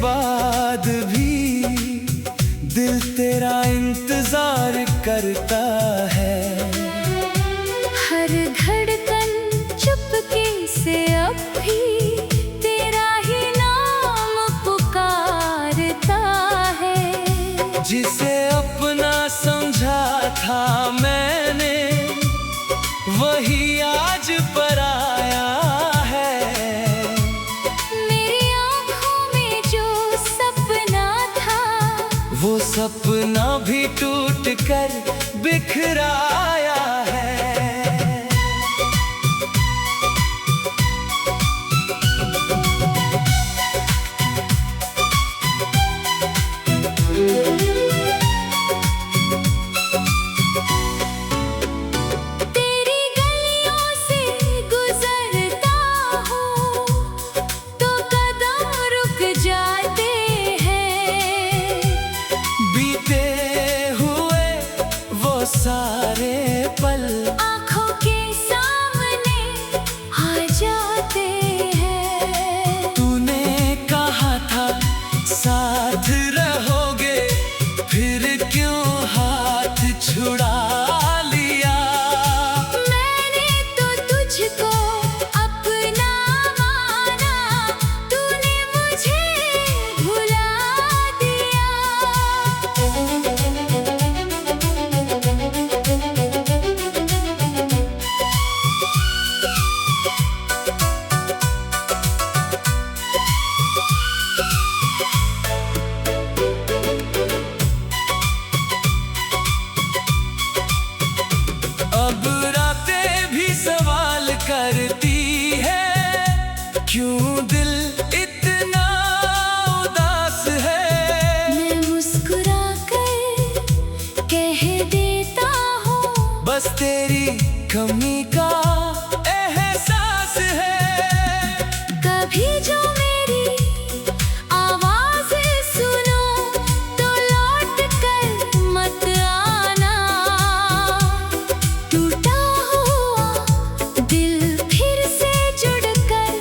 बाद भी दिल तेरा इंतजार करता है। हर धड़कन चुपके से अब भी तेरा ही नाम पुकारता है। जिसे अपना समझा था मैंने वही आज पराया है। मेरी आँखों में जो सपना था वो सपना भी टूट कर बिखराया है। तेरी गलियों से गुजरता हूँ तो कदम रुक जाते हैं। बीते हुए वो सारे पल आँखों के सामने आ जाते हैं। तूने कहा था साथ रहोगे, फिर क्यों हाथ छुड़ा लिया। मैंने तो तुझको अपना माना, तूने मुझे भुला दिया। अब रातें भी सवाल करती है, क्यों दिल इतना उदास है। मैं मुस्कुरा कर कह देता हूँ बस तेरी कमी का एहसास है। कभी जो मेरी आवाज़ सुनो तो लौट कर मत आना। टूटा हुआ दिल फिर से जुड़कर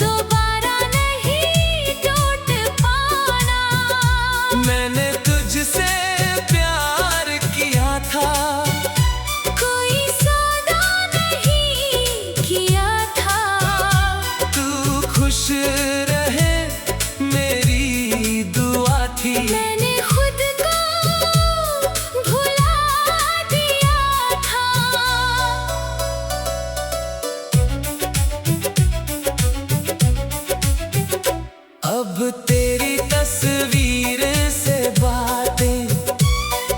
दोबारा नहीं टूट पाना। मैंने तुझसे प्यार किया था, कोई सौदा नहीं किया था। तू खुश रहे मेरी दुआ थी। मैंने खुद को भुला दिया था। अब तेरी तस्वीर से बातें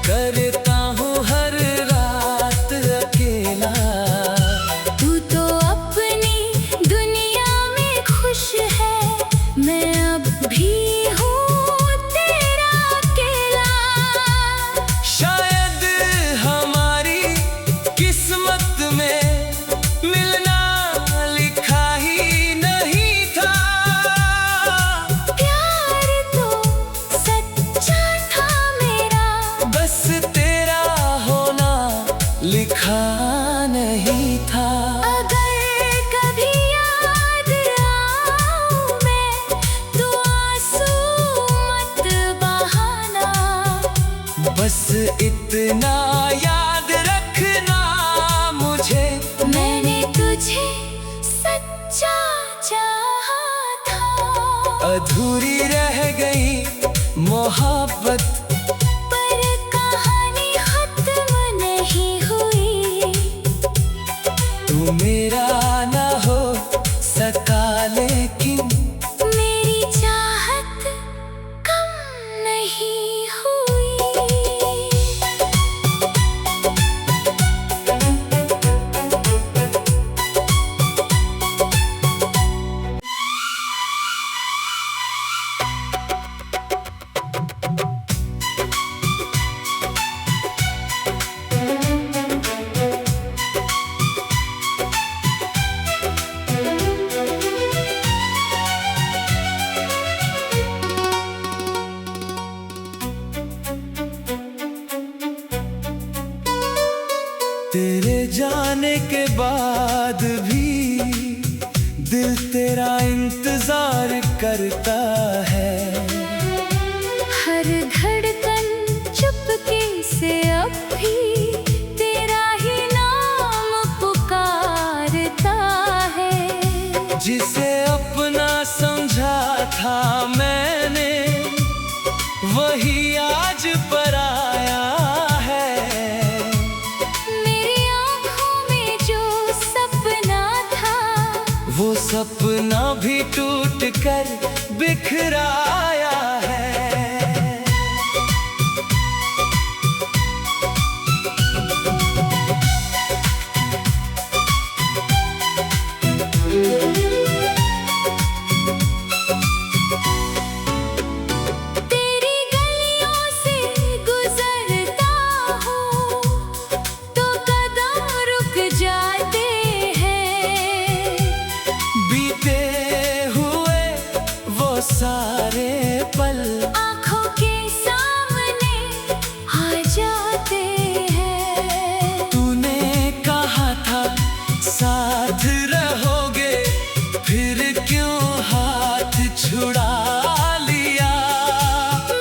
करता हूँ हर रात अकेला। तू तो अपनी दुनिया में खुश है, मैं अब भी हूँ तेरा अकेला। शायद हमारी किस्मत में मिलना लिखा ही नहीं था। प्यार तो सच्चा था मेरा, बस तेरा होना लिखा नहीं था। अगर कभी याद आऊं मैं तो आंसू मत बहाना। बस इतना याद रखना मुझे, मैंने तुझे सच्चा चाहा था। अधूरी रह गई मोहब्बत, पर कहानी खत्म नहीं हुई। तू मेरा ना हो सका लेकिन मेरी चाहत कम नहीं हुई। तेरे जाने के बाद भी दिल तेरा इंतजार करता है। सपना भी टूट कर बिखराया है। तेरी गलियों से गुजरता हूँ तो कदम रुक जाते हैं। बीते हुए वो सारे पल आँखों के सामने आ जाते हैं। तूने कहा था साथ रहोगे, फिर क्यों हाथ छुड़ा लिया।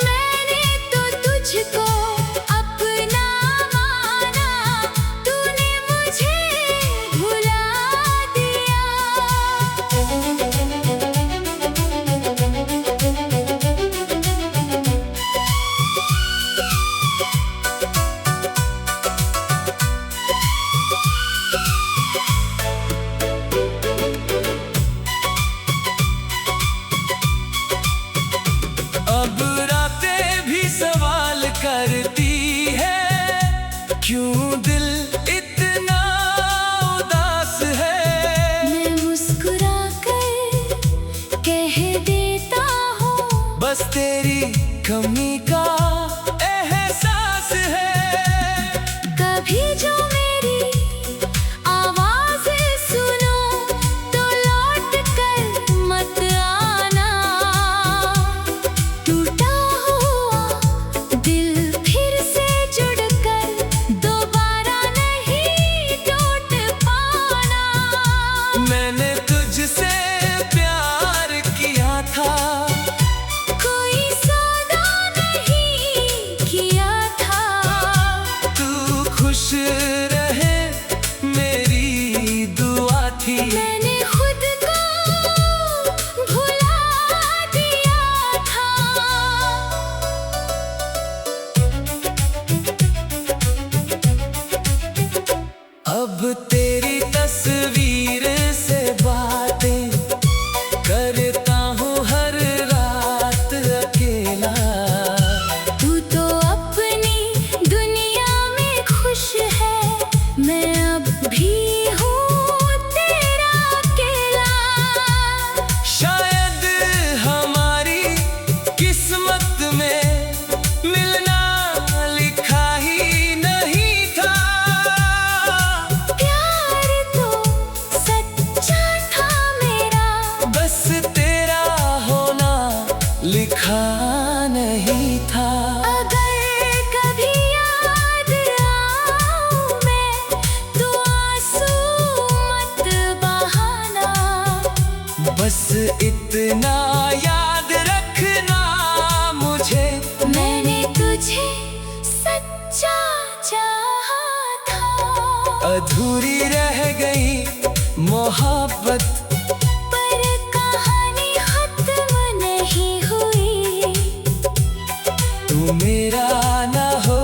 मैंने तो तुझको अपना माना, तूने मुझे भुला दिया। अब रातें भी सवाल करती है, क्यों दिल इतना उदास है। मैं मुस्कुरा कर कह देता हूँ, बस तेरी कमी का एहसास है। कभी जो मेरी आवाज़ सुनो तो लौट कर मत आना। टूटा हुआ दिल फिर से जुड़कर दोबारा नहीं टूट पाना। मैंने तुझसे प्यार किया था, कोई सौदा नहीं किया था। तू खुश रहे मेरी दुआ थी। मैंने खुद को भुला दिया था। अब तेरी तस्वीर से बातें करता हूँ हर रात अकेला। तू तो अपनी दुनिया में खुश है, मैं अब भी हूँ तेरा अकेला। शायद हमारी किस्मत में मिलना लिखा ही नहीं था। प्यार तो सच्चा था मेरा, बस तेरा होना लिखा नहीं था। अगर कभी याद आऊं मैं तो आंसू मत बहाना। बस इतना याद रखना मुझे, मैंने तुझे सच्चा चाहा था। अधूरी रह गई मोहब्बत, पर कहानी खत्म नहीं हुई। तू मेरा ना हो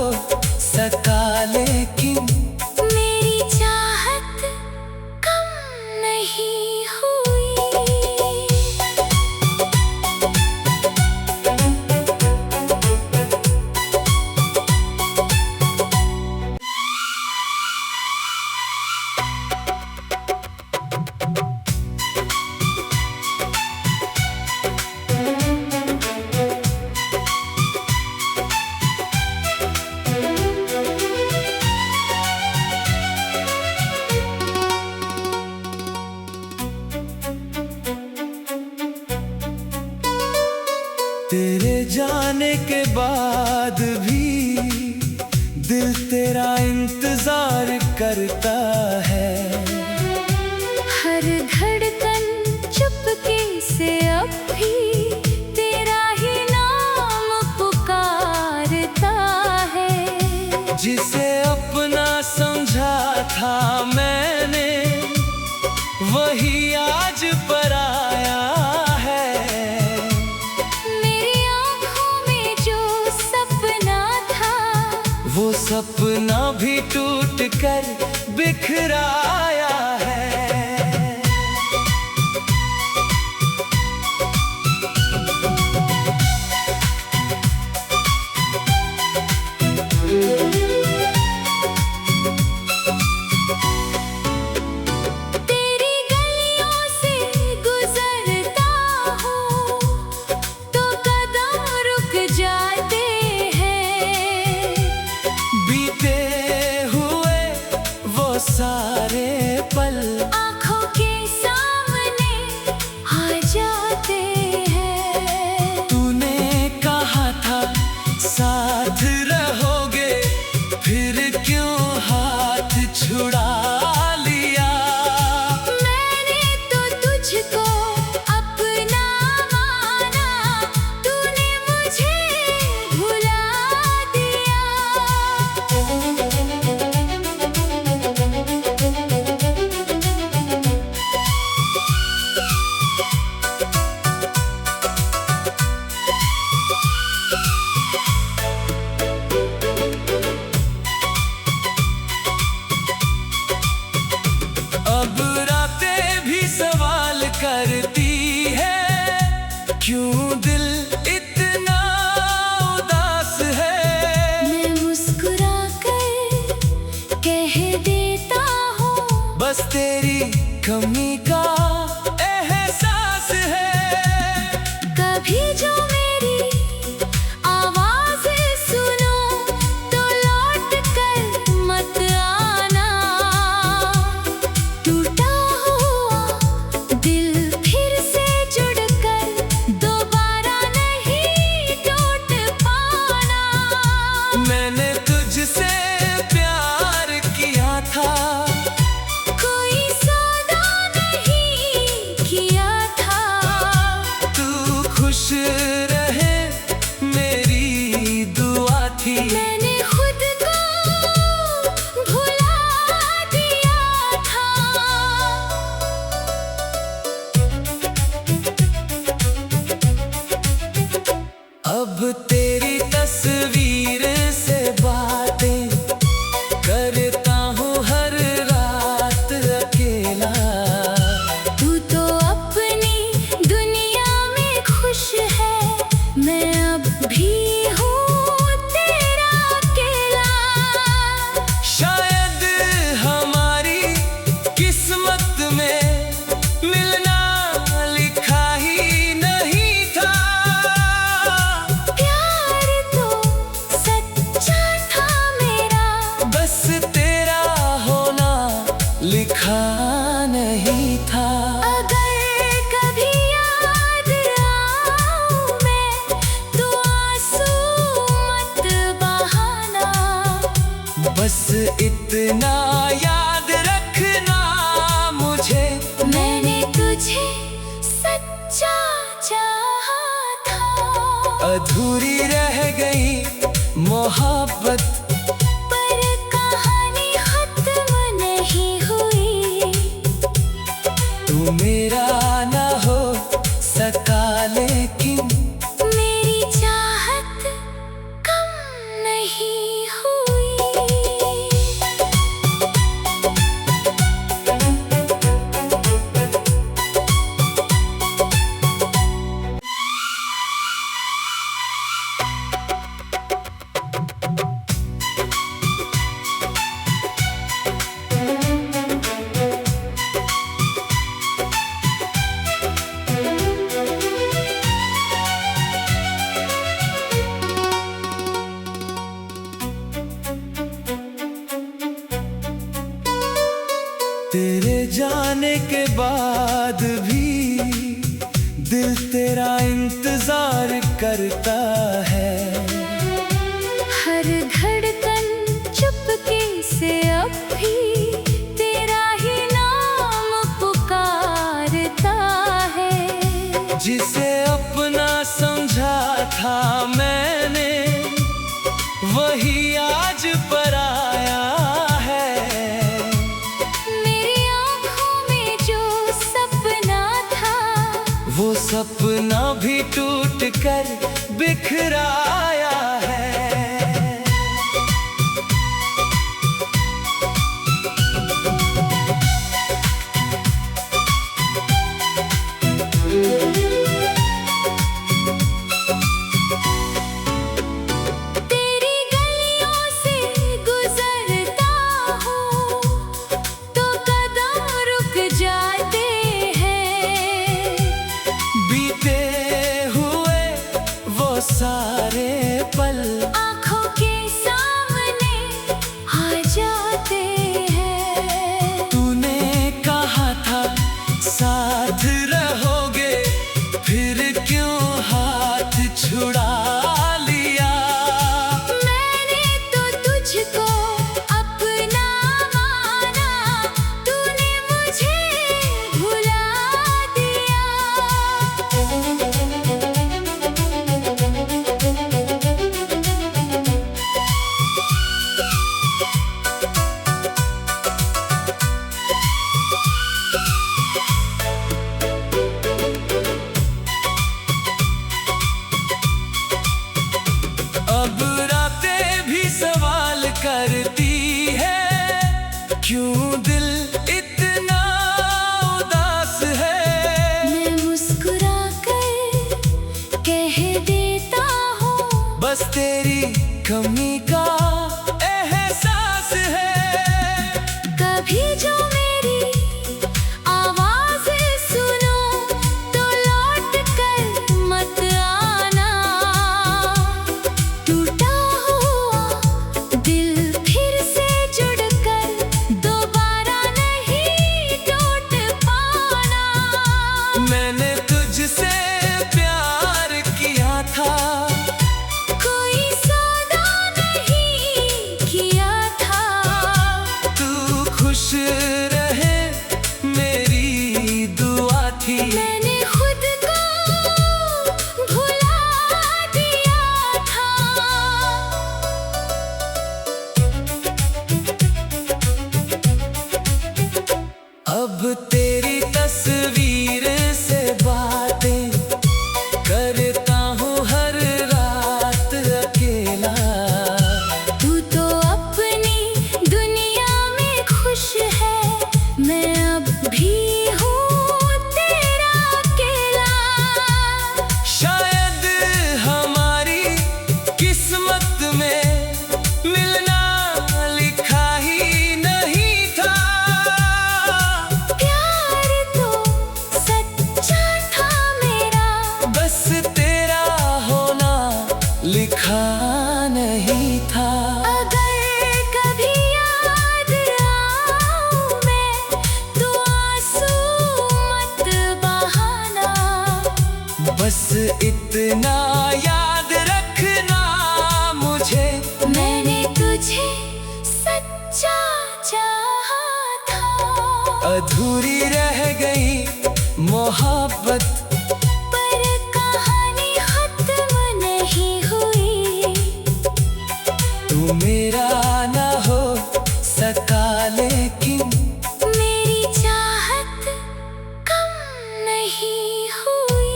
सका लेकिन मेरी चाहत कम नहीं हुई। तेरे जाने के बाद भी दिल तेरा इंतजार करता है। हर धड़कन चुपके से अब भी तेरा ही नाम पुकारता है। जिसे अपना समझा था मैंने, वही आज पराया है। मेरी आँखों में जो सपना था, वो सपना भी टूट कर बिखराया है। सारे पल आँखों के सामने आ जाते हैं। तूने कहा था साथ रहोगे, फिर क्यों हाथ छुड़ा लिया? मैंने तो तुझको अपना माना, तूने मुझे भुला दिया। अब रातें भी सवाल करती है, क्यों दिल इतना उदास है? मैं मुस्कुरा कर कह देता हूँ, बस तेरी कमी का एहसास है। कभी जो मेरी आवाज़ सुनो तो लौट कर मत आना। टूटा हुआ दिल फिर से जुड़कर दोबारा नहीं टूट पाना। मैंने तुझसे प्यार किया था, कोई सौदा नहीं किया था। तू खुश रहे मेरी दुआ थी। मैंने खुद को भुला दिया था। अब तेरी तस्वीर से बातें करता हूँ हर रात अकेला। तू तो अपनी दुनिया में खुश है, मैं अब भी हूँ तेरा अकेला। शायद हमारी किस्मत में मिलना लिखा ही नहीं था। प्यार तो सच्चा था मेरा, बस तेरा होना लिखा नहीं था। अगर कभी याद आऊं मैं तो आंसू मत बहाना। बस इतना याद रखना मुझे, मैंने तुझे सच्चा चाहा था। अधूरी रह गई मोहब्बत, पर कहानी खत्म नहीं हुई। तू मेरा ना हो सका लेकिन मेरी चाहत कम नहीं हुई। तेरे जाने के बाद भी दिल तेरा इंतजार करता है। हर धड़कन चुपके से अब भी तेरा ही नाम पुकारता है। जिसे अपना समझा था मैंने, वही आज पराया है। मेरी आँखों में जो सपना था, वो सपना भी टूट कर बिखराया है। तेरी गलियों से गुजरता हूँ तो कदम रुक जाते हैं। बीते हुए वो सारे तुझको अपना माना, तूने मुझे भुला दिया। अब रातें भी सवाल करती है, क्यों दिल इतना उदास है। मैं मुस्कुरा कर कह देता हूँ, बस तेरी कमी का एहसास है। कभी जो मेरी आवाज़ सुनो तो लौट कर मत आना। टूटा हुआ दिल फिर से जुड़कर दोबारा नहीं टूट पाना। मैंने तुझसे प्यार किया था, कोई सौदा नहीं किया था। तू खुश रहे मेरी दुआ थी। मैंने खुद को भुला दिया था। अब तेरी तस्वीर से बातें करता हूँ हर रात अकेला। तू तो अपनी दुनिया में खुश है, मैं अब भी हूँ तेरा अकेला। शायद हमारी किस्मत में मिलना लिखा ही नहीं था। प्यार तो सच्चा था मेरा, बस तेरा होना लिखा नहीं था। अगर कभी याद आऊं मैं तो आंसू मत बहाना। बस इतना याद रखना मुझे, मैंने तुझे सच्चा चाहा था। अधूरी रह गई मोहब्बत, पर कहानी खत्म नहीं हुई। तू मेरा ना हो सका लेकिन मेरी चाहत कम नहीं हुई।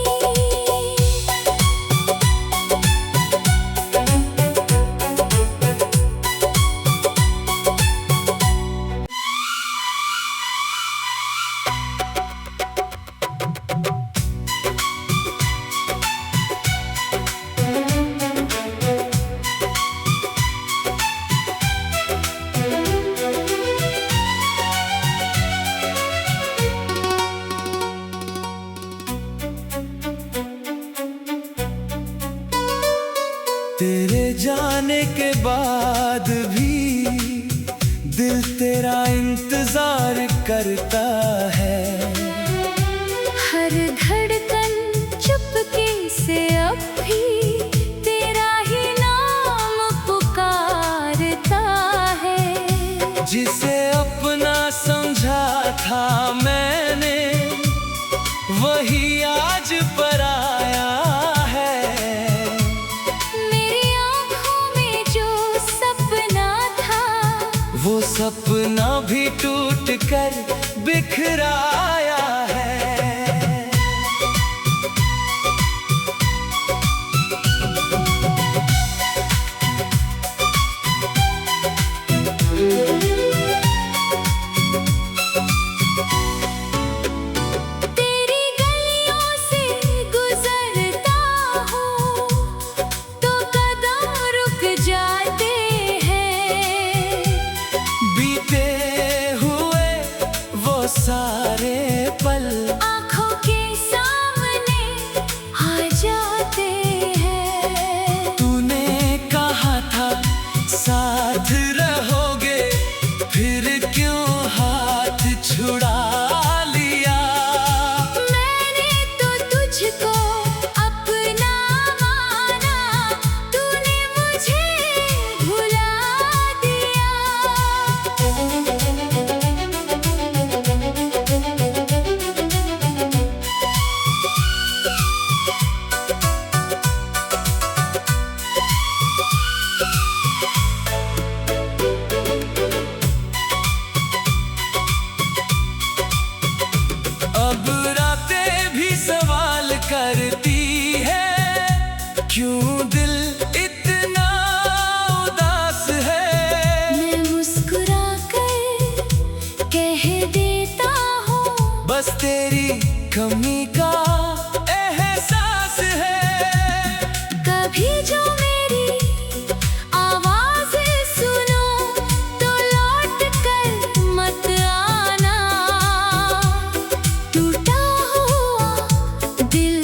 तेरे जाने के बाद भी दिल तेरा इंतजार करता है। हर धड़कन चुपके से अब भी तेरा ही नाम पुकारता है। जिसे अपना समझा था मैंने, वही आज पराया है। मेरी आँखों में जो सपना था, वो सपना भी टूट कर बिखराया है। तेरी गलियों से गुजरता हूँ तो कदम रुक जाते हैं। बीते हुए वो सारे पल आँखों के सामने आ जाते हैं। तूने कहा था साथ रहोगे, फिर क्यों हाथ छुड़ा लिया। मैंने तो तुझको अपना माना, तूने मुझे भुला दिया। कमी का एहसास है। कभी जो मेरी आवाज सुनो तो लौट कर मत आना। टूटा हुआ दिल